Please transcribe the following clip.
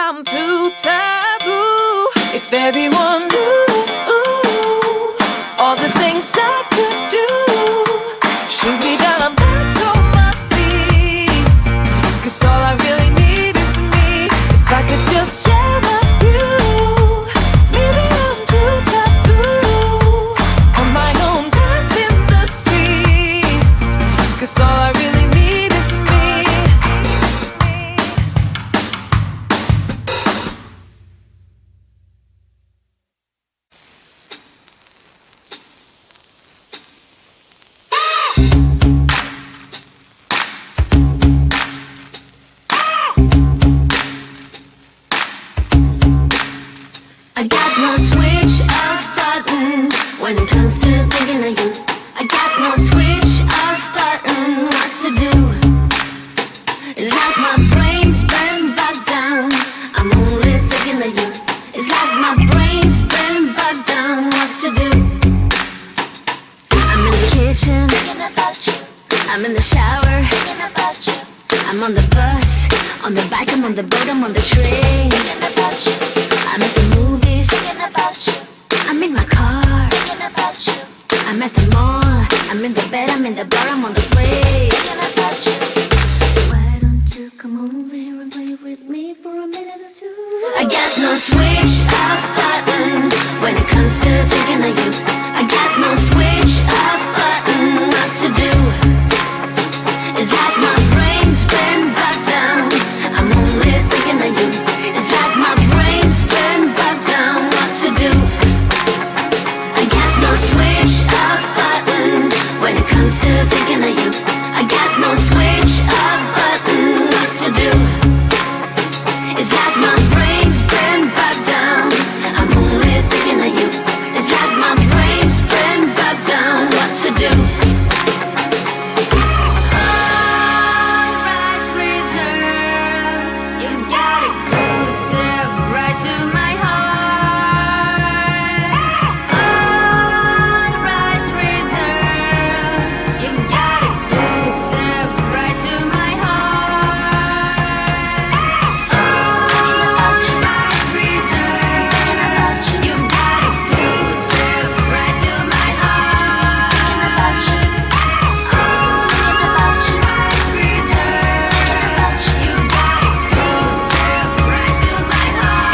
I'm too taboo. If everyone knew all the things I could do, shoot me down, I'm back on my feet. 'Cause all I really need is me. If I could just share my view, maybe I'm too taboo. On my own, dance in the streets. 'Cause all I really need is me. I got no switch off button when it comes to thinking of you. I got no switch off button what to do. It's like my brain's been bogged down. I'm only thinking of you. It's like my brain's been bogged down what to do. I'm in the kitchen thinking about you. I'm in the shower thinking about you. I'm on the bus, on the bike, I'm on the boat, I'm on the train thinking about you. I'm at the movies thinking about you. I'm in my car thinking about you. I'm at the mall, I'm in the bed, I'm in the bar, I'm on the plane thinking about you. Why don't you come over here and play with me for a minute or two? I got no switch off button when it comes to thinking of you. I got no switch off button what to do. It's like my brain's been bogged down. I'm only thinking of you. It's like my brain's been bogged down what to do. I got no switch off button when it comes to thinking of you. I got no switch off button what to do. It's like my brain's been bogged down. I'm only thinking of you. It's like my brain's been bogged down what to do. All rights reserved. You got exclusive right to my heart. All rights reserved. You got exclusive right to my heart. All rights reserved. You got exclusive right to my heart. All rights reserved. You got exclusive right to my heart.